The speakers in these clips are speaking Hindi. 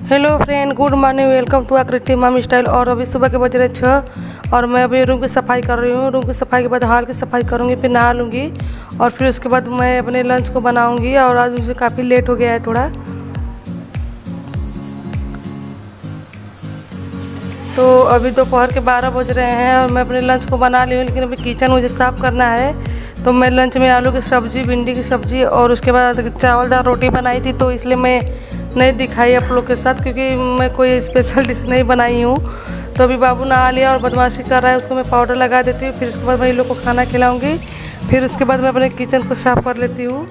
Hello friend, good morning, welcome to Aakriti mom style. और अभी सुबह के बज रहे 6 और मैं अभी रूम की सफाई कर रही हूँ। रूम की सफाई के बाद हॉल की सफाई करूँगी, फिर नहा लूँगी और फिर उसके बाद मैं अपने लंच को बनाऊँगी। और आज मुझे काफ़ी लेट हो गया है थोड़ा, तो अभी दोपहर के 12 बज रहे हैं और मैं अपने लंच को बना ली हूँ। लेकिन अभी किचन मुझे साफ़ करना है। तो मैं लंच में आलू की सब्ज़ी, भिंडी की सब्ज़ी और उसके बाद चावल दाल रोटी बनाई थी, तो इसलिए मैं नहीं दिखाई आप लोग के साथ, क्योंकि मैं कोई स्पेशल डिश नहीं बनाई हूँ। तो अभी बाबू नहा लिया और बदमाशी कर रहा है, उसको मैं पाउडर लगा देती हूँ। फिर उसके बाद मैं इन लोग को खाना खिलाऊँगी। फिर उसके बाद मैं अपने किचन को साफ़ कर लेती हूँ।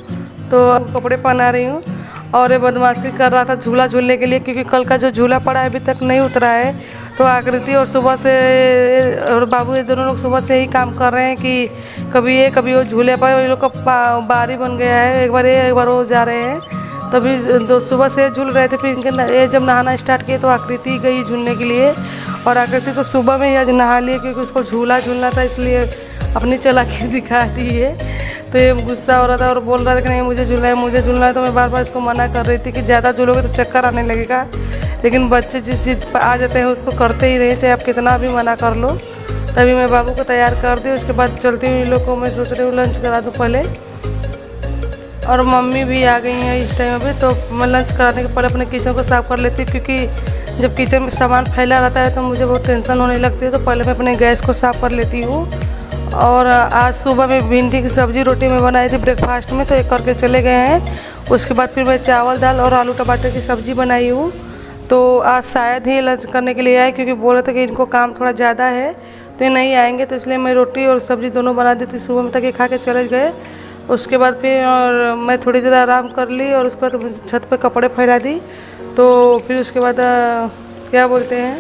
तो कपड़े पहना रही हूँ और ये बदमाशी कर रहा था झूला झूलने के लिए, क्योंकि कल का जो झूला पड़ा है अभी तक नहीं उतरा है। तो आकृति और सुबह से और बाबू ये दोनों लोग सुबह से ही काम कर रहे हैं कि कभी ये कभी वो झूले पर, ये लोग का बारी बन गया है, एक बार ये एक बार वो जा रहे हैं। तभी दो सुबह से झूल रहे थे। फिर इनके ये जब नहाना स्टार्ट किए तो आकृति गई झूलने के लिए। और आकृति तो सुबह में ही आज नहा लिए, क्योंकि उसको झूला झूलना था, इसलिए अपनी चालाकी दिखा दी है। तो ये गुस्सा हो रहा था और बोल रहा था कि नहीं मुझे झूलना है, मुझे झूलना है। तो मैं बार बार इसको मना कर रही थी कि ज़्यादा झूलोगे तो चक्कर आने लगेगा। लेकिन बच्चे जिस चीज़ पर आ जाते हैं उसको करते ही रहे, चाहे आप कितना भी मना कर लो। तभी मैं बाबू को तैयार कर दी। उसके बाद चलती हुई इन लोग को मैं सोच रही हूँ लंच करा दूँ पहले। और मम्मी भी आ गई हैं इस टाइम अभी। तो मैं लंच कराने के पहले अपने किचन को साफ़ कर लेती हूँ, क्योंकि जब किचन में सामान फैला रहता है तो मुझे बहुत टेंशन होने लगती है। तो पहले मैं अपने गैस को साफ़ कर लेती हूँ। और आज सुबह में भिंडी की सब्ज़ी रोटी में बनाई थी ब्रेकफास्ट में, तो एक करके चले गए हैं। उसके बाद फिर मैं चावल दाल और आलू टमाटर की सब्ज़ी बनाई हूँ। तो आज शायद ही लंच करने के लिए आए, क्योंकि बोल रहे थे कि इनको काम थोड़ा ज़्यादा है तो ये नहीं आएंगे। तो इसलिए मैं रोटी और सब्ज़ी दोनों बना दी थी सुबह में, तक ये खा के चले गए। उसके बाद फिर और मैं थोड़ी देर आराम कर ली और उसके बाद छत पे कपड़े फैला दी। तो फिर उसके बाद क्या बोलते हैं,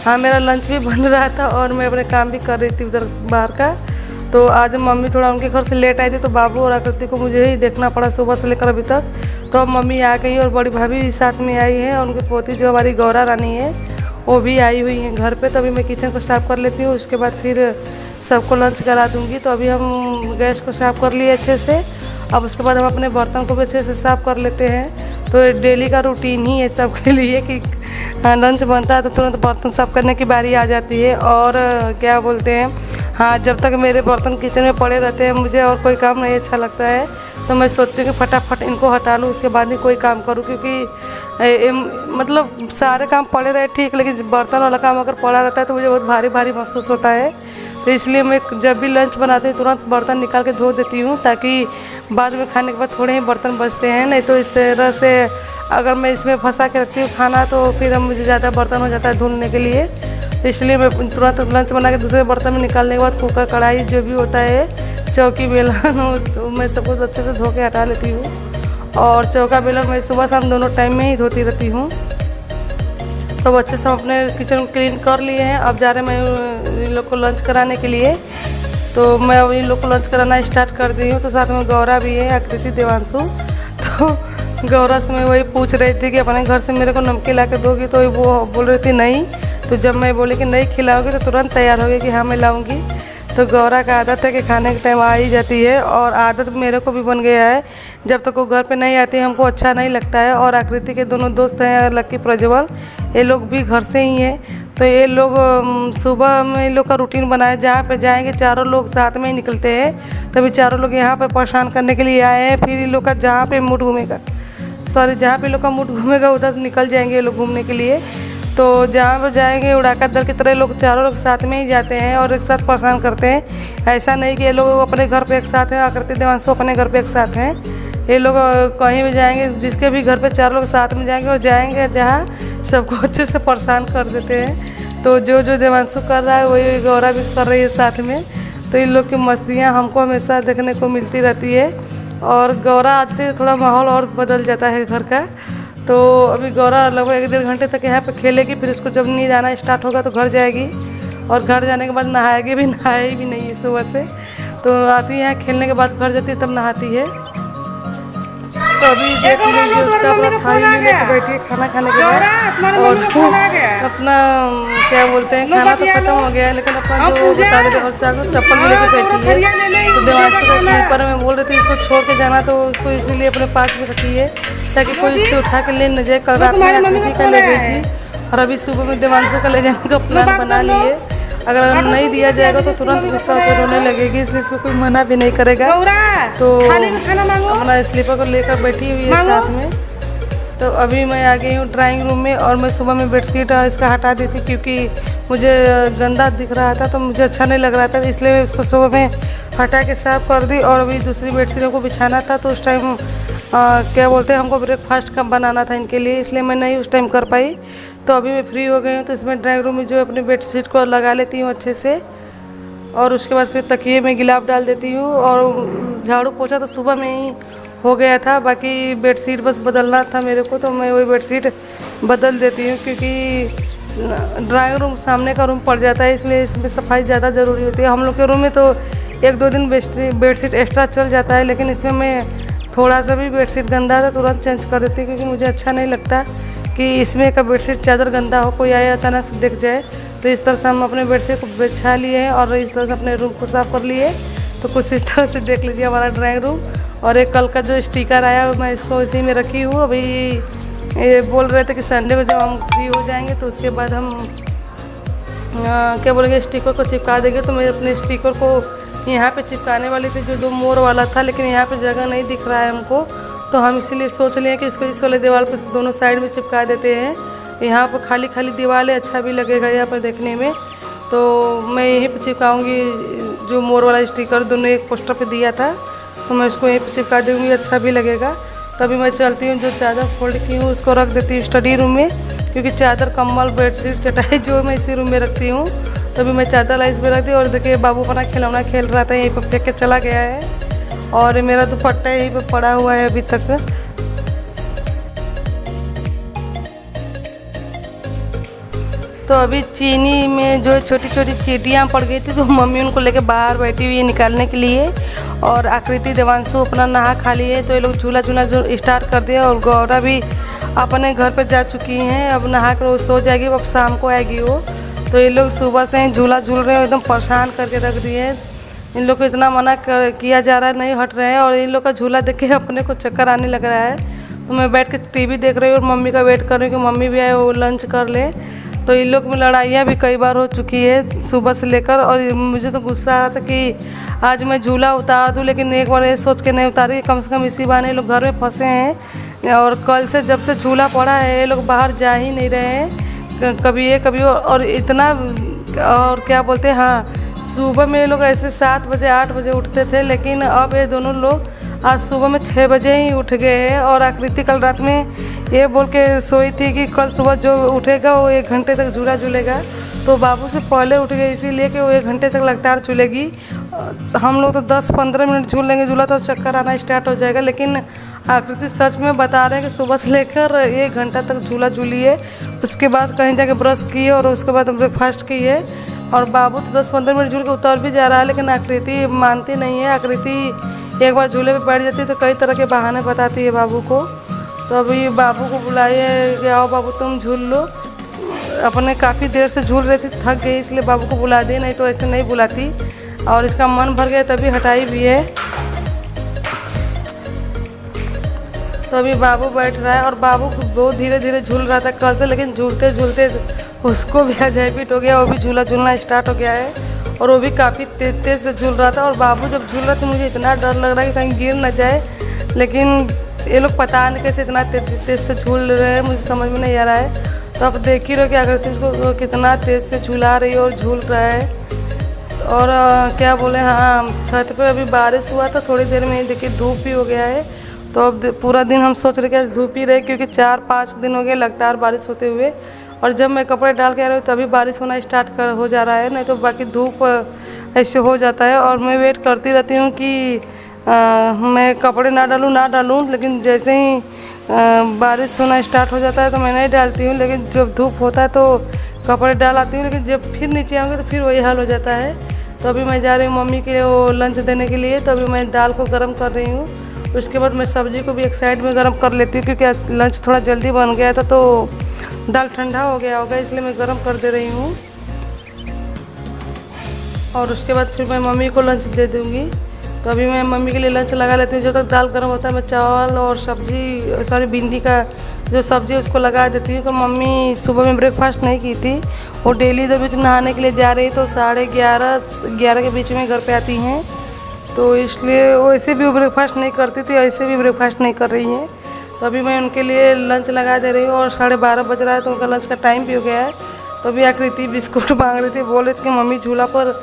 हाँ, मेरा लंच भी बन रहा था और मैं अपने काम भी कर रही थी उधर बाहर का। तो आज मम्मी थोड़ा उनके घर से लेट आई थी, तो बाबू और आकृति को मुझे ही देखना पड़ा सुबह से लेकर अभी तक। तो अब मम्मी आ गई और बड़ी भाभी भी साथ में आई है, और उनकी पोती जो हमारी गौरा रानी है वो भी आई हुई है घर पे। तभी मैं किचन को साफ़ कर लेती हूँ, उसके बाद फिर सबको लंच करा दूँगी। तो अभी हम गैस को साफ़ कर लिए अच्छे से। अब उसके बाद हम अपने बर्तन को भी अच्छे से साफ़ कर लेते हैं। तो ये डेली का रूटीन ही है सबके लिए कि लंच बनता है तो तुरंत बर्तन साफ़ करने की बारी आ जाती है। और क्या बोलते हैं, हाँ, जब तक मेरे बर्तन किचन में पड़े रहते हैं मुझे और कोई काम नहीं अच्छा लगता है। तो मैं सोचती हूँ कि फटाफट इनको हटा लूँ, उसके बाद ही कोई काम करूँ, क्योंकि मतलब सारे काम पड़े रहे ठीक, लेकिन बर्तन वाला काम अगर पड़ा रहता है तो मुझे बहुत भारी भारी महसूस होता है। तो इसलिए मैं जब भी लंच बनाती हूँ तुरंत बर्तन निकाल के धो देती हूँ, ताकि बाद में खाने के बाद थोड़े ही बर्तन बचते हैं। नहीं तो इस तरह से अगर मैं इसमें फंसा के रखती हूँ खाना तो फिर अब मुझे ज़्यादा बर्तन हो जाता है धुलने के लिए। तो इसलिए मैं तुरंत लंच बना के दूसरे बर्तन में निकालने के बाद कुकर, कढ़ाई जो भी होता है, चौकी बेलन, तो मैं सब कुछ अच्छे से धो के हटा लेती हूँ। और चौका बेलन मैं सुबह शाम दोनों टाइम में ही धोती रहती हूँ। तो अच्छे से हम अपने किचन क्लीन कर लिए हैं। अब जा रहे हैं मैं इन लोग को लंच कराने के लिए। तो मैं अब इन लोग को लंच कराना स्टार्ट कर दी हूँ। तो साथ में गौरा भी है, आकृति, देवांशु। तो गौरा से मैं वही पूछ रही थी कि अपने घर से मेरे को नमकीन ला के दोगी, तो वो बोल रही थी नहीं। तो जब मैं बोली कि नहीं खिलाओगी तो तुरंत तैयार हो गई कि हाँ मैं लाऊंगी। तो गौरा का आदत है कि खाने के टाइम आ ही जाती है, और आदत मेरे को भी बन गया है। जब तक वो घर पे नहीं आती हमको अच्छा नहीं लगता है। और आकृति के दोनों दोस्त हैं, लक्की, प्रज्वल, ये लोग भी घर से ही हैं। तो ये लोग सुबह में इन लोग का रूटीन बनाए, जहाँ पे जाएंगे चारों लोग साथ में ही निकलते हैं। तभी चारों लोग यहाँ पे परेशान करने के लिए आए हैं। फिर इन लोग का जहाँ पे मूड घूमेगा, जहाँ पे लोग का मूड घूमेगा उधर निकल जाएंगे ये लोग घूमने के लिए। तो जहाँ पर जाएंगे उड़ाका दल की तरह लोग चारों लोग साथ में ही जाते हैं और एक साथ परेशान करते हैं। ऐसा नहीं कि ये लोग अपने घर पे एक साथ हैं, आकृति, देवांशु अपने घर पे एक साथ हैं। ये लोग कहीं भी जाएंगे, जिसके भी घर पे चार लोग साथ में जाएंगे और जाएंगे जहाँ सबको अच्छे से परेशान कर देते हैं। तो जो देवांशु कर रहा है वही गौरा भी कर रही है साथ में। तो इन लोग की मस्तियाँ हमको हमेशा देखने को मिलती रहती है। और गौरा आते ही थोड़ा माहौल और बदल जाता है घर का। तो अभी गौरा लगभग 1-1.5 घंटे तक यहाँ पे खेलेगी। फिर उसको जब नींद आना स्टार्ट होगा तो घर जाएगी, और घर जाने के बाद नहाएगी भी, नहाई भी नहीं है सुबह से। तो आती है यहाँ खेलने के बाद घर जाती है तब नहाती है। तो अभी देख लीजिए उसका अपना थाली में लेकर बैठी है खाना खाने के बाद। और अपना क्या बोलते हैं, खाना तो खत्म हो गया है, लेकिन अपना जो बता रहे थे और चप्पल भी लेकर बैठी है। तो देवांशी का स्लीपर में बोल रही थी इसको छोड़ के जाना, तो उसको इसीलिए अपने पास में रखी है ताकि कोई इससे उठा के ले न जाए। कल रात में आकृति का ले गई थी और अभी सुबह में देवांशी का ले जाने का प्लान बना लिए। अगर नहीं दिया जाएगा तो तुरंत गुस्सा होकर रोने लगेगी, इसलिए इसको कोई मना भी नहीं करेगा। तो अपना स्लीपर को लेकर बैठी हुई है साथ में। तो अभी मैं आ गई हूँ ड्राइंग रूम में और मैं सुबह में बेडशीट इसका हटा दी थी क्योंकि मुझे गंदा दिख रहा था, तो मुझे अच्छा नहीं लग रहा था, इसलिए उसको सुबह में हटा के साफ कर दी। और अभी दूसरी बेडशीटों को बिछाना था, तो उस टाइम क्या बोलते हैं, हमको ब्रेकफास्ट कम बनाना था इनके लिए, इसलिए मैं नहीं उस टाइम कर पाई। तो अभी मैं फ्री हो गई हूँ, तो इसमें ड्राइंग रूम में जो अपनी बेडशीट को लगा लेती हूँ अच्छे से, और उसके बाद फिर तकिए में गिलाफ डाल देती हूँ। और झाड़ू पोछा तो सुबह में ही हो गया था, बाकी बेडशीट बस बदलना था मेरे को, तो मैं वही बेडशीट बदल देती हूँ क्योंकि ड्राइंग रूम सामने का रूम पड़ जाता है, इसलिए इसमें सफाई ज़्यादा ज़रूरी होती है। हम लोग के रूम में तो 1-2 दिन बेडशीट एक्स्ट्रा चल जाता है, लेकिन इसमें मैं थोड़ा सा भी बेडशीट गंदा है तो तुरंत चेंज कर देती हूँ क्योंकि मुझे अच्छा नहीं लगता कि इसमें का बेडशीट चादर गंदा हो, कोई आए अचानक से देख जाए। तो इस तरह से हम अपने बेडशीट को बिछा लिए हैं और इस तरह से अपने रूम को साफ़ कर लिए। तो कुछ इस तरह से देख लीजिए हमारा ड्राइंग रूम। और एक कल का जो स्टिकर आया मैं इसको इसी में रखी हूँ। अभी ये बोल रहे थे कि संडे को जब हम फ्री हो जाएंगे तो उसके बाद हम क्या बोलेंगे, स्टिकर को चिपका देंगे। तो मैं अपने स्टिकर को यहाँ पे चिपकाने वाली थी जो 2 मोर वाला था, लेकिन यहाँ पे जगह नहीं दिख रहा है हमको, तो हम इसीलिए सोच लिए कि इसको इस वाले दीवार पर दोनों साइड में चिपका देते हैं। यहाँ पर खाली खाली दीवार है, अच्छा भी लगेगा यहाँ पर देखने में। तो मैं यहीं पर चिपकाऊँगी जो मोर वाला स्टिकर दोनों एक पोस्टर पर दिया था, तो मैं उसको यहीं पर चिपका दूँगी, अच्छा भी लगेगा। तभी मैं चलती हूँ, जो चादर फोल्ड की हूँ उसको रख देती हूँ स्टडी रूम में, क्योंकि चादर, कंबल, बेडशीट, चटाई जो मैं इसी रूम में रखती हूँ। तभी मैं चादर लाई इसमें रख दी। और देखिए बाबू अपना खिलौना खेल रहा था, यहीं पर फेंक के चला गया है। और मेरा दुपट्टा यहीं पर पड़ा हुआ है अभी तक। तो अभी चीनी में जो छोटी छोटी चींटियाँ पड़ गई थी, तो मम्मी उनको लेके बाहर बैठी हुई है निकालने के लिए। और आकृति, देवांशु अपना नहा खा लिए, तो ये लोग झूला स्टार्ट कर दिया। और गौरा भी अपने घर पे जा चुकी हैं, अब नहा कर वो सो जाएगी, अब शाम को आएगी वो। तो ये लोग सुबह से झूला झूल रहे हैं, एकदम परेशान करके रख दिए हैं। इन लोग को इतना मना किया जा रहा है, नहीं हट रहे हैं। और इन लोग का झूला देख के अपने को चक्कर आने लग रहा है। तो मैं बैठ के टीवी देख रही हूँ और मम्मी का वेट कर रही हूँ कि मम्मी भी आए, वो लंच कर ले। तो इन लोग में लड़ाइयाँ भी कई बार हो चुकी है सुबह से लेकर। और मुझे तो गुस्सा आ रहा था कि आज मैं झूला उतार दूँ, लेकिन एक बार ये सोच के नहीं उतारी, कम से कम इसी बहाने लोग घर में फंसे हैं। और कल से जब से झूला पड़ा है, ये लोग बाहर जा ही नहीं रहे हैं, कभी ये कभी और इतना। और क्या बोलते हैं, हाँ, सुबह में ये लोग ऐसे 7 बजे 8 बजे उठते थे, लेकिन अब ये दोनों लोग आज सुबह में 6 बजे ही उठ गए हैं। और आकृति कल रात में ये बोल के सोई थी कि कल सुबह जो उठेगा वो 1 घंटे तक झूला झूलेगा। तो बाबू से पहले उठ गई, इसीलिए कि वो 1 घंटे तक लगातार झूलेगी। हम लोग तो 10-15 मिनट झूल लेंगे झूला, तो चक्कर आना स्टार्ट हो जाएगा। लेकिन आकृति सच में बता रहे हैं कि सुबह से लेकर 1 घंटा तक झूला झूली है। उसके बाद कहीं जाके ब्रश की है और उसके बाद ब्रेकफास्ट की है। और बाबू तो 10-15 मिनट झूल के उतर भी जा रहा है, लेकिन आकृति मानती नहीं है। आकृति एक बार झूले पे बैठ जाती है तो कई तरह के बहाने बताती है बाबू को। तो अभी बाबू को बुलाइए कि आओ बाबू तुम झूल लो। अपने काफ़ी देर से झूल रही थी, थक गई, इसलिए बाबू को बुला दी, नहीं तो ऐसे नहीं बुलाती। और इसका मन भर गया तभी हटाई भी है। तो अभी बाबू बैठ रहा है और बाबू बहुत धीरे धीरे झूल रहा था कल से, लेकिन झूलते झूलते उसको भी अजैबिट हो गया, वो भी झूला झूलना स्टार्ट हो गया है। और वो भी काफ़ी तेज तेज से झूल रहा था। और बाबू जब झूल रहा था मुझे इतना डर लग रहा है कि कहीं गिर ना जाए, लेकिन ये लोग पता नहीं कैसे इतना तेज तेज से झूल रहे हैं, मुझे समझ में नहीं आ रहा है। तो आप देख ही रहो कि आकृति इसको कितना तेज़ से झूला रही है और झूल रहा है। और क्या बोले, हाँ, छत पे अभी बारिश हुआ था थोड़ी देर में ही, देखिए धूप भी हो गया है। तो अब पूरा दिन हम सोच रहे कि आज धूप ही रहे, क्योंकि 4-5 दिन हो गए लगातार बारिश होते हुए। और जब मैं कपड़े डाल के आ रही हूँ तभी बारिश होना स्टार्ट हो जा रहा है, नहीं तो बाकी धूप ऐसे हो जाता है। और मैं वेट करती रहती हूँ कि मैं कपड़े ना डालूँ, लेकिन जैसे ही बारिश होना स्टार्ट हो जाता है तो मैं नहीं डालती हूँ। लेकिन जब धूप होता है तो कपड़े डाल आती हूँ, लेकिन जब फिर नीचे आऊँगी तो फिर वही हाल हो जाता है। तो अभी मैं जा रही हूँ मम्मी के लिए वो लंच देने के लिए। तो अभी मैं दाल को गर्म कर रही हूँ उसके बाद मैं सब्ज़ी को भी एक साइड में गर्म कर लेती हूँ, क्योंकि लंच थोड़ा जल्दी बन गया था तो दाल ठंडा हो गया होगा, इसलिए मैं गर्म कर दे रही हूँ। और उसके बाद फिर मैं मम्मी को लंच दे दूँगी। तो अभी मैं मम्मी के लिए लंच लगा लेती हूँ। जब तक दाल गर्म होता है मैं चावल और सब्जी भिंडी का जो सब्ज़ी है उसको लगा देती हूँ। तो मम्मी सुबह में ब्रेकफास्ट नहीं की थी, वो डेली दो बीच नहाने के लिए जा रही, तो 11:30 के बीच में घर पे आती हैं। तो इसलिए वैसे भी वो ब्रेकफास्ट नहीं करती थी, ऐसे भी ब्रेकफास्ट नहीं कर रही हैं। तो अभी मैं उनके लिए लंच लगा दे रही हूँ और 12:30 बज रहा है, तो उनका लंच का टाइम भी हो गया है। तो अभी आकृति बिस्कुट मांग रही थी, बोल रही थी कि मम्मी झूला पर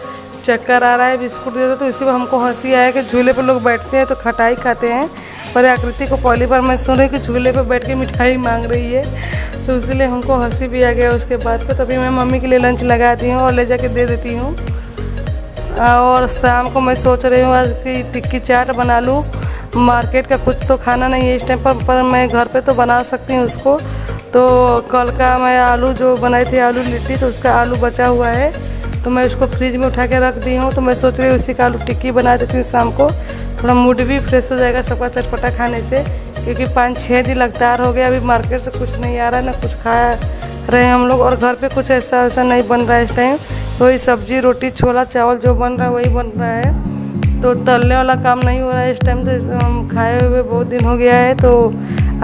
चक्कर आ रहा है, बिस्कुट दे दो। तो इसी पर हमको हंसी आया कि झूले पर लोग बैठते हैं तो खटाई खाते हैं, पर आकृति को पहली बार मैं सुन रही कि झूले पर बैठ के मिठाई मांग रही है, तो इसीलिए हमको हंसी भी आ गया उसके बाद पे। तभी मैं मम्मी के लिए लंच लगाती हूँ और ले जाके दे देती हूँ। और शाम को मैं सोच रही हूँ आज की टिक्की चाट बना लूँ। मार्केट का कुछ तो खाना नहीं है इस टाइम पर मैं घर पे तो बना सकती हूँ उसको। तो कल का मैं आलू जो बनाई थी आलू लिट्टी, तो उसका आलू बचा हुआ है, तो मैं उसको फ्रिज में उठा के रख दी हूँ। तो मैं सोच रही हूँ उसी का आलू टिक्की बना देती हूँ शाम को, थोड़ा मूड भी फ्रेश हो जाएगा सबका चटपटा खाने से, क्योंकि 5-6 दिन लगातार हो गया, अभी मार्केट से कुछ नहीं आ रहा है ना कुछ खा रहे हैं हम लोग, और घर पे कुछ ऐसा वैसा नहीं बन रहा है इस टाइम। वही सब्जी रोटी छोला चावल जो बन रहा है वही बन रहा है, तो तलने वाला काम नहीं हो रहा है इस टाइम। तो हम खाए हुए बहुत दिन हो गया है, तो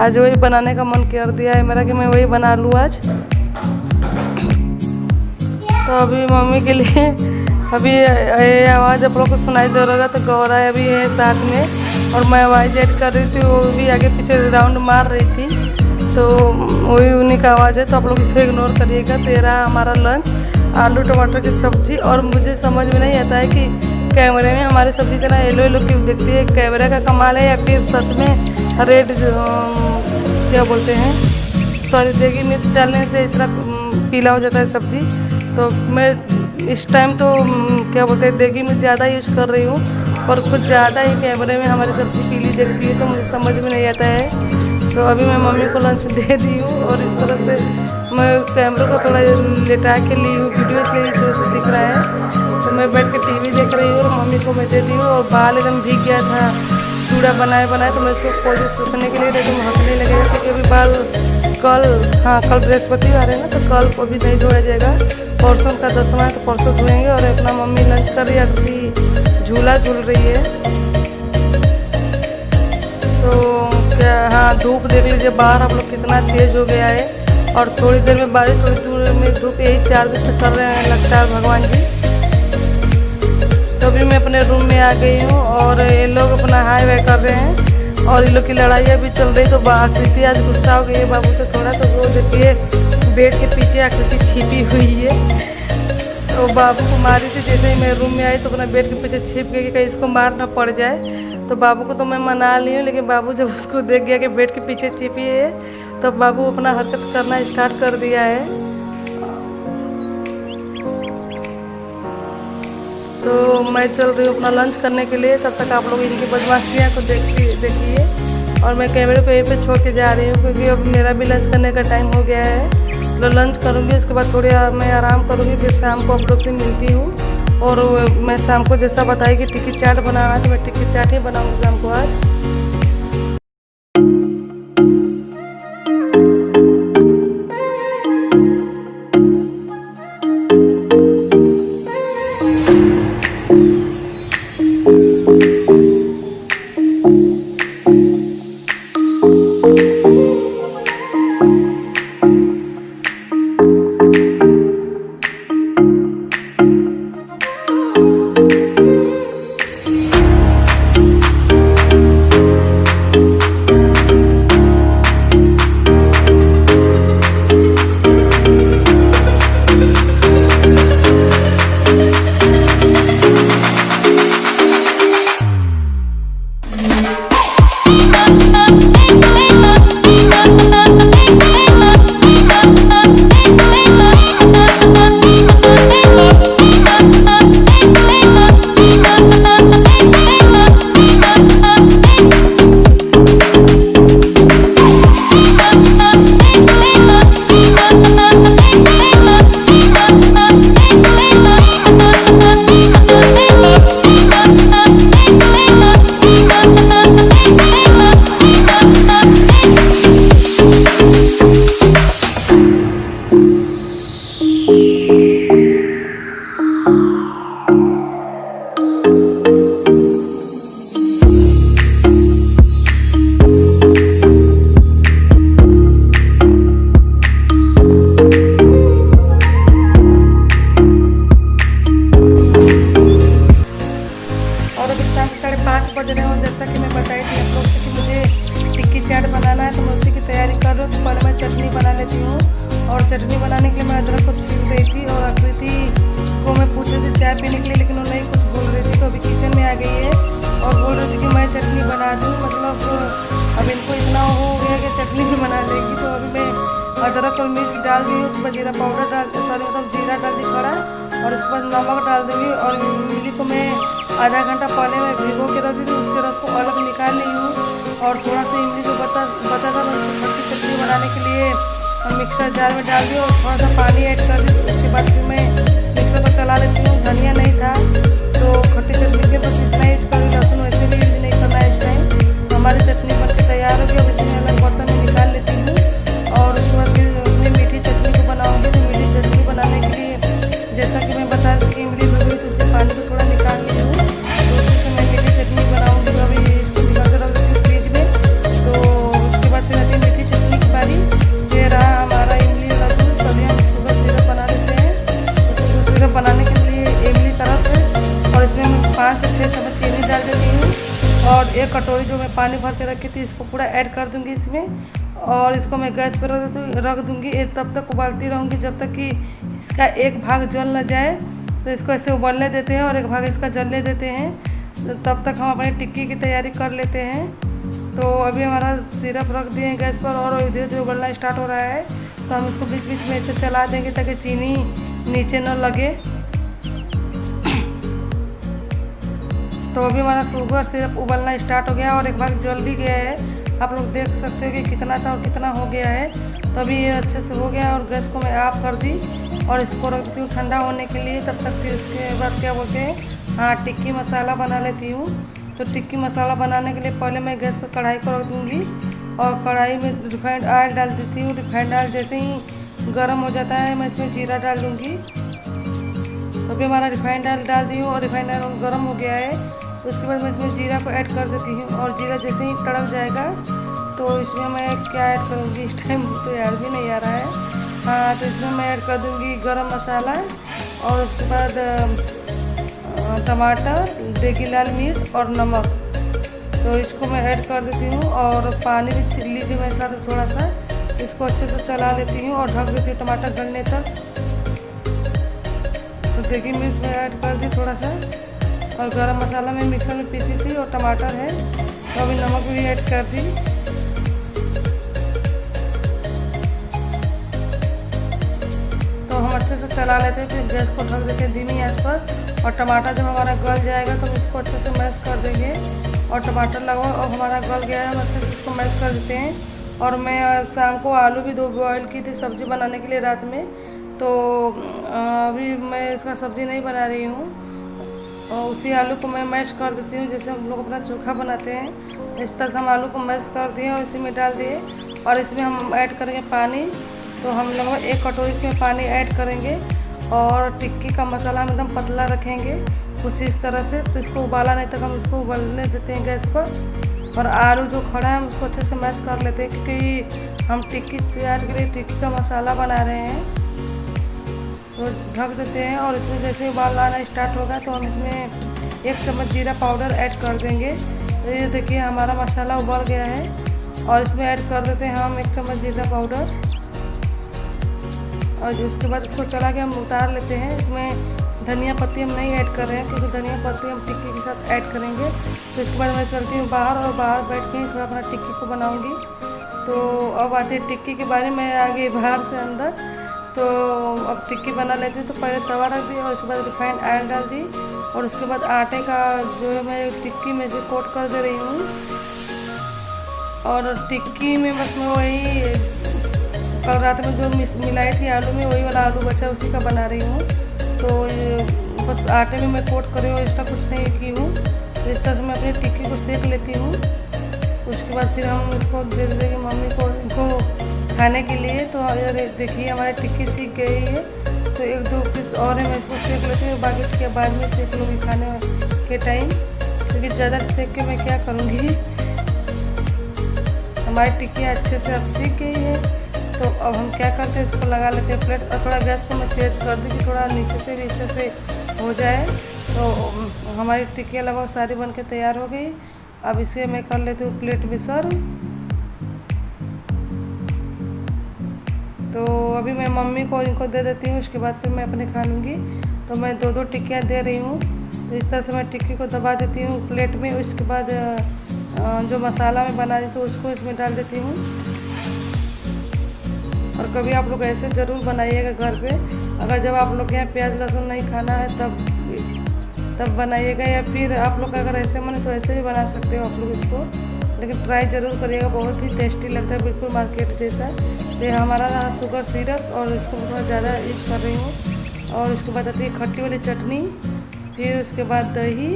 आज वही बनाने का मन कर दिया है मेरा कि मैं वही बना लूँ आज। तो अभी मम्मी के लिए अभी ये आवाज़ आप लोग को सुनाई दे रहा तो गौरा अभी है साथ में, और मैं आवाज़ ऐड कर रही थी, वो भी आगे पीछे राउंड मार रही थी, तो वही उन्हीं का आवाज़ है। तो आप लोग इसे इग्नोर करिएगा। तेरा हमारा लंच आलू टमाटर की सब्ज़ी, और मुझे समझ में नहीं आता है कि कैमरे में हमारी सब्ज़ी इतना येलो येलो क्यों दिखती है, कैमरे का कमाल है या फिर सच में रेड क्या बोलते हैं सॉरी देगी मिर्च डालने से इतना पीला हो जाता है सब्ज़ी। तो मैं इस टाइम तो क्या बोलते हैं देगी मिर्च ज़्यादा यूज़ कर रही हूँ, और कुछ ज़्यादा ही कैमरे में हमारी सब्ज़ी पीली दिखती है, तो मुझे समझ में नहीं आता है। तो अभी मैं मम्मी को लंच दे दी हूँ, और इस तरह से मैं कैमरे को थोड़ा लेटा के ली हूँ, वीडियो इसलिए इस तरह से दिख रहा है। तो मैं बैठ के टीवी देख रही हूँ और मम्मी को मैं दे दी हूँ। और बाल एकदम भीग गया था चूड़ा बनाए तो मैं उसको कोई सूखने के लिए दे दूँ, महकने लगेगा, क्योंकि अभी बाल कल बृहस्पतिवार है ना, तो कल को भी नहीं धोया जाएगा, परसों का 10वां है तो परसों धोएंगे। और अपना मम्मी लंच कर रही है, अभी झूला झूल रही है। तो क्या हाँ धूप देख लीजिए बाहर आप लोग कितना तेज़ हो गया है, और थोड़ी देर में बारिश थोड़ी दूर में धूप, यही 4 दिन से कर रहे हैं लगता है भगवान जी। तो अभी मैं अपने रूम में आ गई हूँ, और ये लोग अपना हाई वाई कर रहे हैं, और इन लोग की लड़ाइयाँ भी चल रही। तो आकृति आज गुस्सा हो गई है बाबू से थोड़ा, तो वो देखिए बेड के पीछे आकृति छिपी हुई है, तो बाबू को मारी थी। जैसे ही मैं रूम में आई तो अपना बेड के पीछे छिप गई कि कहीं इसको मार ना पड़ जाए। तो बाबू को तो मैं मना ली हूँ, लेकिन बाबू जब उसको देख गया कि बेड के पीछे छिपी है, तो बाबू अपना हरकत करना स्टार्ट कर दिया है। तो मैं चल रही हूँ अपना लंच करने के लिए, तब तक आप लोग इनकी बदमाशियाँ को देखिए। और मैं कैमरे को यहीं पे छोड़ के जा रही हूँ, क्योंकि अब मेरा भी लंच करने का टाइम हो गया है। तो लंच करूँगी, उसके बाद थोड़ी मैं आराम करूँगी, फिर शाम को आप लोग से मिलती हूँ। और मैं शाम को जैसा बताई कि टिक्की चाट बनाना, तो मैं टिक्की चाट ही बनाऊँगी शाम को आज। चटनी बना लेती हूँ। और चटनी बनाने के लिए मैं अदरक को छील रही थी और आकृति को मैं पूछ रही थी चाय पीने के लिए, लेकिन वो नहीं कुछ बोल रही थी। तो अभी किचन में आ गई है और बोल रही थी कि मैं चटनी बना दूँ। मतलब अब इनको इतना हो गया कि चटनी भी बना देगी। तो अभी मैं अदरक और मिर्च डाल दी, उसके बाद जीरा पाउडर डाल मतलब जीरा डाल दी खड़ा, और उसके बाद नमक डाल दूँगी। और इमली को मैं आधा घंटा पहले मैं भिगो के रख दी थी, उसके रस को अलग निकाल ली हूँ। और थोड़ा सा इमली जो बचा था मैं खट्टी चटनी बनाने के लिए मिक्सर जार में डाल दी और थोड़ा सा पानी ऐड कर दी। उसके बाद फिर मैं मिक्सर को चला लेती हूँ। धनिया नहीं था तो खट्टी चटनी के बस इतना यूज करूँ, लहसुन वैसे भी यूज नहीं करना है इस टाइम। हमारी चटनी बन के तैयार होगी। अब इसमें अलग बर्तन में निकाल लेती हूँ और उसके बाद फिर अपनी मीठी चटनी को बनाऊँगी। तो मीठी चटनी बनाने के लिए जैसा कि मैं बता दी कि इमली भिगोई तो उसके पानी को थोड़ा निकाल ली हूँ। तो उसी से मैं मीठी चटनी बनाऊँगी। अभी इसको निकाल कर रख देती हूँ फ्रिज में। तो उसके बाद फिर आती है मीठी चटनी की बारी। ये रहा हमारा इमली वाला जूस। अभी हम शुगर सिरप बना लेते हैं। तो शुगर सिरप बनाने के लिए इमली तरफ है और इसमें मैं 5 से 6 चम्मच चीनी डाल देती हूँ। और 1 कटोरी जो मैं पानी भर के रखी थी इसको पूरा ऐड कर दूँगी इसमें। और इसको मैं गैस पर रख दूँगी। तब तक उबालती रहूँगी जब तक कि इसका एक भाग जल न जाए। तो इसको ऐसे उबालने देते हैं और एक भाग इसका जलने देते हैं। तो तब तक हम अपनी टिक्की की तैयारी कर लेते हैं। तो अभी हमारा सिरप रख दिए हैं गैस पर और धीरे धीरे उबलना स्टार्ट हो रहा है। तो हम इसको बीच बीच में ऐसे चला देंगे ताकि चीनी नीचे न लगे। तो अभी हमारा शुगर सिरप उबलना स्टार्ट हो गया और एक भाग जल भी गया है। आप लोग देख सकते हो कि कितना था और कितना हो गया है। तो अभी ये अच्छे से हो गया और गैस को मैं ऑफ कर दी और इसको रख देती हूँ ठंडा होने के लिए। तब तक फिर उसके बाद क्या बोलते हैं, हाँ, टिक्की मसाला बना लेती हूँ। तो टिक्की मसाला बनाने के लिए पहले मैं गैस पर कढ़ाई को रख दूँगी और कढ़ाई में रिफाइंड ऑयल डाल देती हूँ। रिफाइंड ऑयल जैसे ही गर्म हो जाता है मैं इसमें जीरा डाल दूँगी। तो अभी हमारा रिफाइंड ऑयल डाल दी हूँ और रिफाइंड ऑयल गर्म हो गया है। उसके बाद मैं इसमें जीरा को ऐड कर देती हूँ और जीरा जैसे ही तड़क जाएगा तो इसमें मैं क्या ऐड करूँगी इस टाइम तो याद भी नहीं आ रहा है। हाँ, तो इसमें मैं ऐड कर दूँगी गरम मसाला और उसके बाद टमाटर, देगी लाल मिर्च और नमक। तो इसको मैं ऐड कर देती हूँ और पानी भी लीजिए मैं साथ थोड़ा सा। इसको अच्छे से चला लेती हूँ और ढक देती हूँ टमाटर गलने तक। तो देगी मिर्च में ऐड कर दी थोड़ा सा और गरम मसाला में मिक्सर में पीसी थी और टमाटर है तो अभी नमक भी ऐड कर दी। तो हम अच्छे से चला लेते हैं, फिर गैस को ढक देते हैं धीमी आंच पर। और टमाटर जब हमारा गल जाएगा तो हम इसको अच्छे से मैश कर देंगे। और टमाटर लगा और हमारा गल गया है, हम अच्छे से इसको मैश कर देते हैं। और मैं शाम को आलू भी 2 बॉयल की थी सब्ज़ी बनाने के लिए रात में। तो अभी मैं इसका सब्ज़ी नहीं बना रही हूँ और उसी आलू को मैं मैश कर देती हूँ जैसे हम लोग अपना चोखा बनाते हैं। इस तरह से हम आलू को मैश कर दिए और इसी में डाल दिए और इसमें हम ऐड करेंगे पानी। तो हम लोग 1 कटोरी इसमें पानी ऐड करेंगे और टिक्की का मसाला हम एकदम पतला रखेंगे कुछ इस तरह से। तो इसको उबाला नहीं तक हम इसको उबालने देते हैं गैस पर। और आलू जो खड़ा है हम उसको अच्छे से मैश कर लेते हैं क्योंकि हम टिक्की तैयार के लिए टिक्की का मसाला बना रहे हैं। तो ढक देते हैं और इसमें जैसे उबाल आना स्टार्ट होगा तो हम इसमें 1 चम्मच जीरा पाउडर ऐड कर देंगे। तो ये देखिए हमारा मसाला उबल गया है और इसमें ऐड कर देते हैं हम 1 चम्मच जीरा पाउडर। और उसके बाद इसको चला के हम उतार लेते हैं। इसमें धनिया पत्ती हम नहीं ऐड कर रहे हैं क्योंकि धनिया पत्ती हम टिक्की के साथ ऐड करेंगे। तो इसके बाद मैं चलती हूँ बाहर और बाहर बैठ के थोड़ा अपना टिक्की को बनाऊँगी। तो अब आती है टिक्की के बारे में आगे बाहर से अंदर। तो अब टिक्की बना लेती हूँ। तो पहले तवा रख दी और उसके बाद रिफाइंड ऑयल डाल दी और उसके बाद आटे का जो है मैं टिक्की में से कोट कर दे रही हूँ। और टिक्की में बस मैं वही कल रात में जो मिलाई थी आलू में वही वाला आलू बचा उसी का बना रही हूँ। तो बस आटे में मैं कोट कर रही हूँ, एक्स्ट्रा कुछ नहीं की हूँ। तो इस तरह से मैं अपनी टिक्की को सेक लेती हूँ। उसके बाद फिर हम इसको दे देंगे मम्मी को इनको खाने के लिए। तो देखिए हमारी टिक्की सीख गई है। तो 1-2 पीस और है मैं इसको सेक लेती हूँ, बाकी टिक्की बाद में सेक लूँगी खाने के टाइम क्योंकि ज़्यादा सेक के मैं क्या करूँगी। हमारी टिक्की अच्छे से अब सीख गई है। तो अब हम क्या करते हैं इसको लगा लेते हैं प्लेट और थोड़ा गैस को मैं तेज़ कर दी कि थोड़ा नीचे से भी अच्छे से हो जाए। तो हमारी टिक्कियाँ लगभग सारी बन के तैयार हो गई। अब इसे मैं कर लेती हूँ प्लेट में सर्व। तो अभी मैं मम्मी को इनको दे देती हूँ, उसके बाद फिर मैं अपने खा लूँगी। तो मैं 2-2 टिक्कियाँ दे रही हूँ। तो इस तरह से मैं टिक्की को दबा देती हूँ प्लेट में। उसके बाद जो मसाला मैं बना दी थी उसको इसमें डाल देती हूँ। और कभी आप लोग ऐसे ज़रूर बनाइएगा घर पे। अगर जब आप लोग के यहाँ प्याज लहसुन नहीं खाना है तब बनाइएगा, या फिर आप लोग अगर ऐसे मन तो ऐसे भी बना सकते हो आप लोग इसको, लेकिन ट्राई ज़रूर करिएगा। बहुत ही टेस्टी लगता है, बिल्कुल मार्केट जैसा। तो हमारा रहा शुगर सिरप, और इसको थोड़ा ज़्यादा यूज कर रही हूँ। और उसके बाद आती है खट्टी वाली चटनी, फिर उसके बाद दही,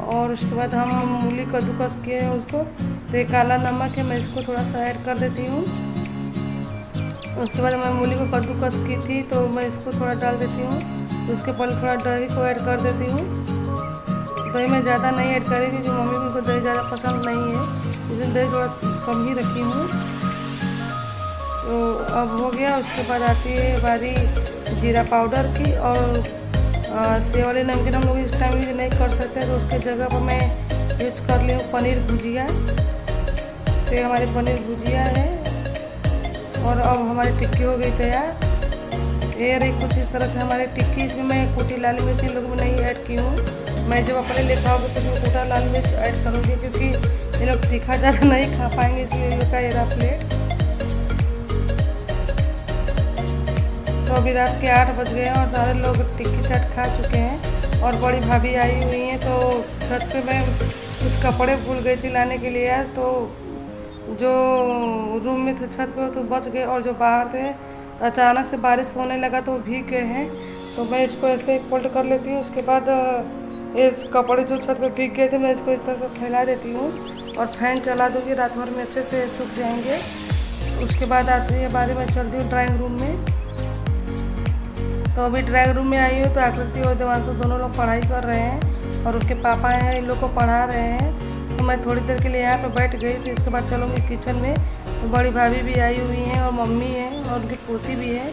और उसके बाद हम मूली कद्दूकस किए हैं उसको। तो ये काला नमक है, मैं इसको थोड़ा सा ऐड कर देती हूँ। उसके बाद मैं मूली को कद्दूकस की थी तो मैं इसको थोड़ा डाल देती हूँ। तो उसके पहले थोड़ा दही को ऐड कर देती हूँ। दही मैं ज़्यादा नहीं ऐड करी क्योंकि मम्मी को दही ज़्यादा पसंद नहीं है, इसलिए दही थोड़ा कम ही रखी हूँ। तो अब हो गया। उसके बाद आती है बारी जीरा पाउडर की, और सेव वाले नमकीन हम लोग इस टाइम यूज नहीं कर सकते, तो उसके जगह पर मैं यूज कर ली हूँ पनीर भुजिया। तो ये हमारी पनीर भुजिया है, और अब हमारी टिक्की हो गई तैयार। ये रही कुछ इस तरह से हमारी टिक्की। इसमें मैं कुटी लाल मिर्च इन लोगों में नहीं ऐड की हूँ। मैं जब अपने लेकर आऊँगी तो इसमें कुटा लाल मिर्च ऐड करूँगी, क्योंकि ये लोग तीखा ज़्यादा नहीं खा पाएंगे, इसलिए इन लोग का ये रहा प्लेट। तो अभी रात के 8 बज गए हैं और सारे लोग टिक्की चाट खा चुके हैं, और बड़ी भाभी आई हुई हैं। तो छत पे मैं कुछ कपड़े भूल गई थी लाने के लिए आज, तो जो रूम में थे छत पे तो बच गए, और जो बाहर थे तो अचानक से बारिश होने लगा तो भीग गए हैं। तो मैं इसको ऐसे फोल्ड कर लेती हूँ। उसके बाद ये कपड़े जो छत पे भीग गए थे मैं इसको इस तरह से फैला देती हूँ, और फैन चला दूँगी, रात भर में अच्छे से सूख जाएंगे। उसके बाद आती है बारी में चलती हूँ ड्राइंग रूम में। तो अभी ड्राइंग रूम में आई हूँ तो आकृति और देवांशु दोनों लोग पढ़ाई कर रहे हैं, और उनके पापा हैं इन लोग को पढ़ा रहे हैं। तो मैं थोड़ी देर के लिए यहाँ पे बैठ गई थी। इसके बाद चलूँगी किचन में। तो बड़ी भाभी भी आई हुई हैं, और मम्मी है, और उनकी पोती भी है।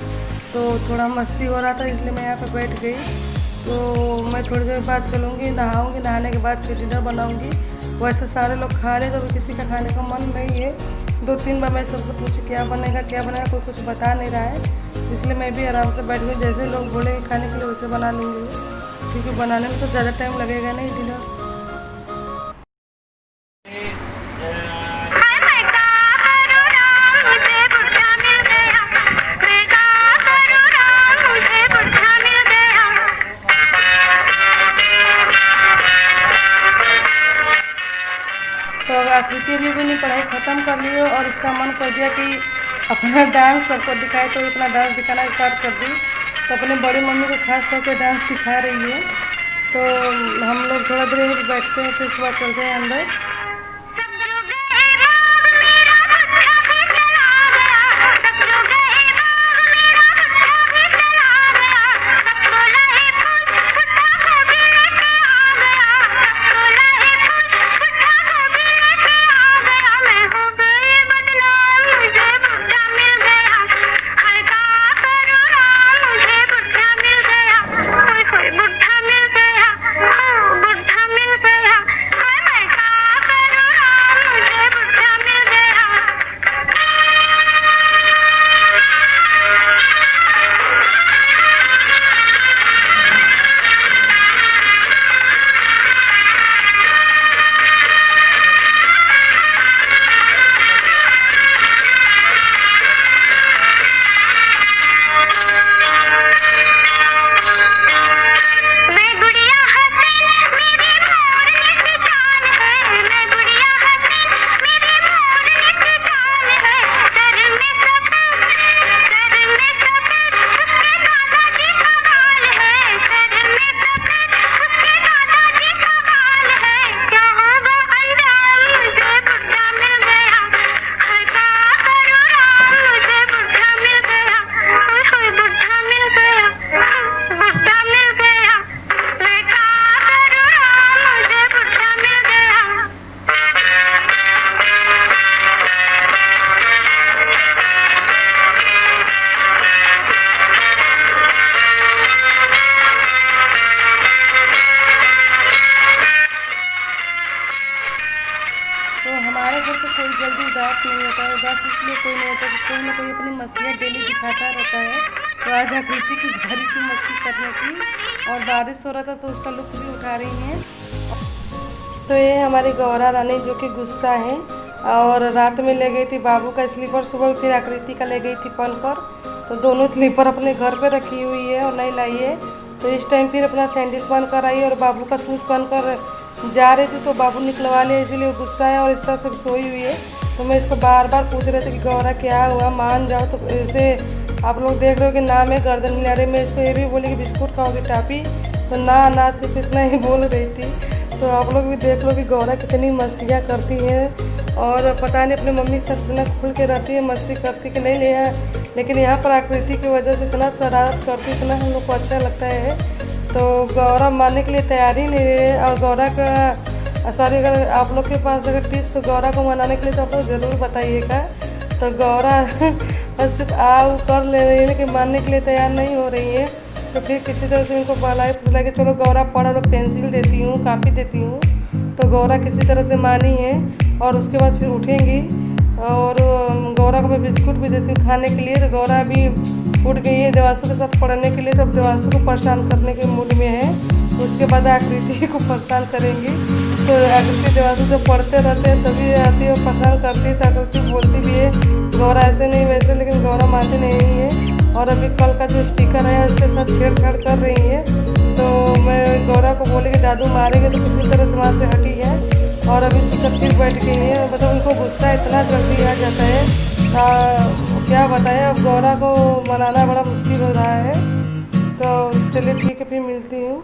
तो थोड़ा मस्ती हो रहा था इसलिए मैं यहाँ पे बैठ गई। तो मैं थोड़ी देर बाद चलूँगी, नहाऊँगी, नहाने के बाद फिर डिनर बनाऊँगी। वैसे सारे लोग खा रहे, तो अभी किसी का खाने का मन नहीं है। 2-3 बार मैं सबसे पूछी क्या बनेगा, कोई कुछ बता नहीं रहा है, इसलिए मैं भी आराम से बैठ गई। जैसे लोग बोलेंगे खाने के लिए वैसे बना लूँगी, क्योंकि बनाने में तो ज़्यादा टाइम लगेगा नहीं डिनर। तो आकृति भी अपनी पढ़ाई ख़त्म कर ली है, और इसका मन कर दिया कि अपना डांस सबको दिखाए, तो अपना डांस दिखाना स्टार्ट कर दी। तो अपने बड़ी मम्मी को खास तौर पे डांस दिखा रही है। तो हम लोग थोड़ा देर यहीं पर बैठते हैं, फिर उसके बाद चलते हैं अंदर। मस्तियाँ डेली दिखाता रहता है। तो आज आकृति की बारी थी मस्ती करने की, और बारिश हो रहा था तो उसका लुत्फ भी उठा रही हैं। तो ये हमारी गौरा रानी जो कि गुस्सा है, और रात में ले गई थी बाबू का स्लीपर, सुबह फिर आकृति का ले गई थी पहनकर। तो दोनों स्लीपर अपने घर पे रखी हुई है और नहीं लाई है। तो इस टाइम फिर अपना सैंडल पहन कर आई और बाबू का शूज पहन कर जा रही थी, तो बाबू निकलवा लिया, इसीलिए गुस्सा है और इस तरह से सोई हुई है। तो मैं इसको बार बार पूछ रहे थे कि गौरा क्या हुआ, मान जाओ। तो ऐसे आप लोग देख रहे हो कि ना मैं गर्दन हिला रही, मैं इसको ये भी बोली कि बिस्कुट खाओगी टापी, तो ना सिर्फ इतना ही बोल रही थी। तो आप लोग भी देख लो कि गौरा कितनी मस्तियाँ करती है, और पता नहीं अपनी मम्मी के साथ इतना खुल के रहती है, मस्ती करती कि नहीं लेकिन यहाँ पर आकृति की वजह से इतना शरारत करती, इतना हम लोग को अच्छा लगता है। तो गौरा मानने के लिए तैयारी नहीं है। और गौरा का सॉरी, अगर आप लोग के पास अगर टिप्स गौरा को मनाने के लिए तो आप लोग ज़रूर बताइएगा। तो गौरा सिर्फ आओ कर ले रही है, लेकिन मानने के लिए तैयार नहीं हो रही है। तो फिर किसी तरह से इनको बहलाए फुसला के चलो गौरा पढ़ लो, पेंसिल देती हूँ, कापी देती हूँ। तो गौरा किसी तरह से मानी है, और उसके बाद फिर उठेंगी। और गौरा को मैं बिस्कुट भी देती हूँ खाने के लिए। तो गौरा अभी उठ गई है देवांशु के साथ पढ़ने के लिए, तो अब देवांशु को परेशान करने के मूड में है। तो उसके बाद आकृति को परेशान करेंगी। तो आकृति देवांशु जब पढ़ते रहते हैं तभी आती है और परेशान करती है। तो आकृति बोलती भी है गौरा ऐसे नहीं वैसे, लेकिन गौरा मानती नहीं है। और अभी कल का जो स्टिकर है उसके साथ छेड़छाड़ कर रही है। तो मैं गौरा को बोली कि दादू मारेंगे, तो किसी तरह से वहाँ से हटी है और अभी चुपचाप फिर बैठ गई है। मतलब उनको गुस्सा इतना जल्दी आ जाता है, क्या बताएं। अब गौरा को मनाना बड़ा मुश्किल हो रहा है। तो चलिए ठीक है, फिर मिलती हूँ।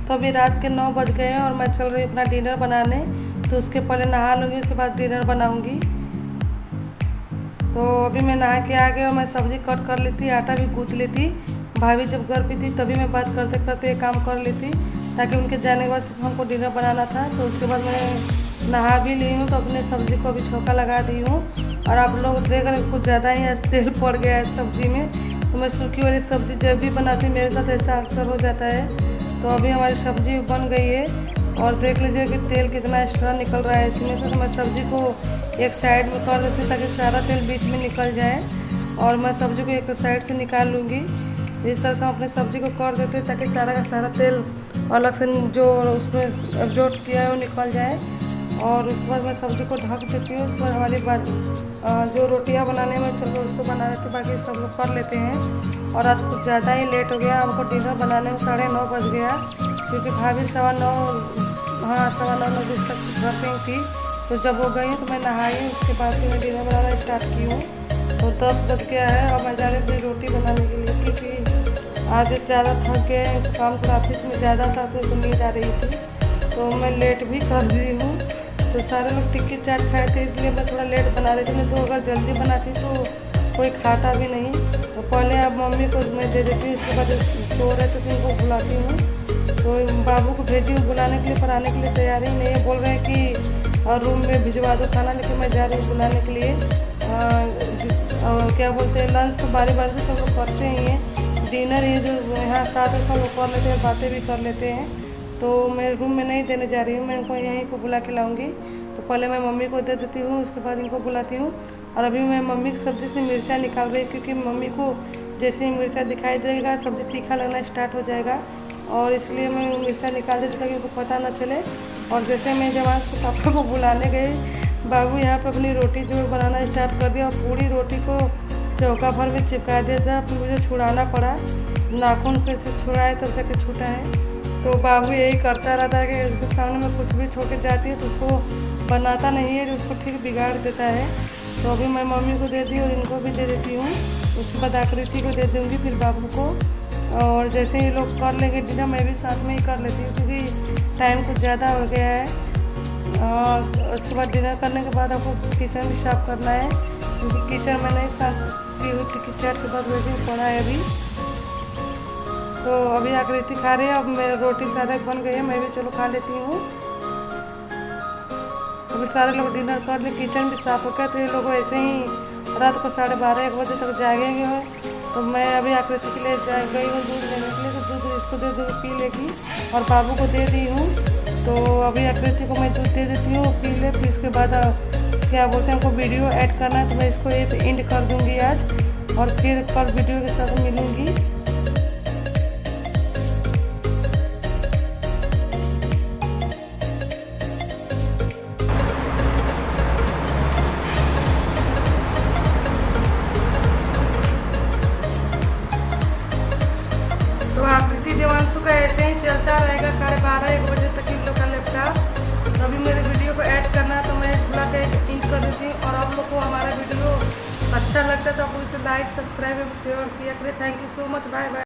तो अभी रात के 9 बज गए हैं और मैं चल रही हूँ अपना डिनर बनाने। तो उसके पहले नहा लूँगी, उसके बाद डिनर बनाऊँगी। तो अभी मैं नहा के आ गई और मैं सब्ज़ी कट कर लेती, आटा भी गूँथ लेती। भाभी जब घर पे थी तभी मैं बात करते करते ये काम कर लेती, ताकि उनके जाने के बाद सिर्फ हमको डिनर बनाना था। तो उसके बाद मैं नहा भी ली हूँ, तो अपने सब्ज़ी को अभी छौंका लगा दी हूँ। और आप लोग देख रहे हैं कुछ ज़्यादा ही तेल पड़ गया है सब्ज़ी में। तो मैं सूखी वाली सब्ज़ी जब भी बनाती हूँ मेरे साथ ऐसा अक्सर हो जाता है। तो अभी हमारी सब्ज़ी बन गई है, और देख लीजिए कि तेल कितना एक्स्ट्रा निकल रहा है इसमें से। तो मैं सब्ज़ी को एक साइड में कर देती हूँ ताकि सारा तेल बीच में निकल जाए, और मैं सब्ज़ी को एक साइड से निकाल लूँगी। इस तरह से हम अपने सब्ज़ी को कर देते हैं ताकि सारा का सारा तेल अलग से जो उसमें एब्जॉर्ब किया है वो निकल जाए। और उसके बाद मैं सब्ज़ी को ढक देती हूँ। उसके बाद हमारी बात जो रोटियां बनाने में चलो उसको बना लेते, बाकी सब लोग कर लेते हैं। और आज कुछ ज़्यादा ही लेट हो गया, हमको डिनर बनाने में 9:30 बज गया, क्योंकि भाभी 9:15 बजे तक घर पे ही थी। तो जब वो गई तो मैं नहाई, उसके बाद फिर मैं डिनर बनाना स्टार्ट की हूँ। तो 10 बज गया है और मैं जा रही थी रोटी बनाने के लिए, क्योंकि आज ज़्यादा थक गए, काम तो ऑफिस में ज़्यादा था तो नींद आ रही थी। तो मैं लेट भी कर रही हूँ। तो सारे लोग टिक्की चाट खाए थे, इसलिए मैं थोड़ा लेट बना रही थी। नहीं तो अगर जल्दी बनाती तो कोई खाता भी नहीं। तो पहले अब मम्मी को मैं दे देती हूँ, उसके बाद सो रहे थे तो उनको बुलाती हूँ। तो बाबू को भेजी हूँ बुलाने के लिए, पर आने के लिए तैयारी नहीं है। बोल रहे हैं कि रूम में भिजवा दो खाना, लेकिन मैं जा रही हूँ बुलाने के लिए। क्या बोलते हैं, लंच तो बारी बारी से सब लोग करते ही हैं। डिनर ये जो यहाँ साथ सब लोग कर लेते हैं, बातें भी कर लेते हैं। तो मैं रूम में नहीं देने जा रही हूँ, मैं इनको यहीं को बुला के लाऊंगी। तो पहले मैं मम्मी को दे देती हूँ, उसके बाद इनको बुलाती हूँ। और अभी मैं मम्मी की सब्ज़ी से मिर्चा निकाल रही, क्योंकि मम्मी को जैसे ही मिर्चा दिखाई देगा सब्ज़ी तीखा लगना स्टार्ट हो जाएगा, और इसलिए मैं मिर्चा निकाल देती ताकि उनको पता ना चले। और जैसे मैं देवांश के पापा को बुलाने गई, बाबू यहाँ पर अपनी रोटी जो बनाना स्टार्ट कर दिया, और पूरी रोटी को चौका भर में चिपका दिया था। फिर मुझे छुड़ाना पड़ा, नाखून से छुड़ाए तब जाके छूटा है। तो बाबू यही करता रहता है कि उसके सामने मैं कुछ भी छोड़ के जाती है तो उसको बनाता नहीं है, उसको ठीक बिगाड़ देता है। तो अभी मैं मम्मी को दे दी और इनको भी दे देती हूँ, उसके बाद आकृति को दे दूँगी, फिर बाबू को। और जैसे ही लोग कर लेंगे डिनर, मैं भी साथ में ही कर लेती हूँ, क्योंकि टाइम कुछ ज़्यादा हो गया है। उसके बाद डिनर करने के बाद आपको किचन भी साफ़ करना है, क्योंकि किचन मैंने साफ़ की हुई थी, किचन के बाद वैसे पड़ा है अभी। तो अभी आकृति खा रही है, अब मेरी रोटी सारे बन गई है, मैं भी चलो खा लेती हूँ। अभी सारे लोग डिनर कर ले, किचन भी साफ़ हो गया। तो ये लोग ऐसे ही रात को 12:30-1 बजे तक जागेंगे हैं। तो मैं अभी आकृति के लिए गई हूँ दूध लेने के लिए, तो दूध इसको दे दूँ पी लेगी और बाबू को दे दी हूँ। तो अभी आकृति को मैं दूध दे देती हूँ, पी ले, फिर उसके बाद क्या बोलते हैं हमको वीडियो ऐड करना है, तो मैं इसको ये एंड कर दूँगी आज और फिर कल वीडियो के साथ मिलूँगी। तो आकृति देवांशु का ऐसे ही चलता रहेगा 12:30-1 बजे तक इन लोग का लैपटॉप। तो अभी मेरे वीडियो को ऐड करना है, तो मैं इस ब्लॉग का एंड कर देती हूँ। और आप लोग को हमारा वीडियो अच्छा लगता है तो आप इसे लाइक, सब्सक्राइब एवं शेयर किया करें। Thank you so much, bye bye.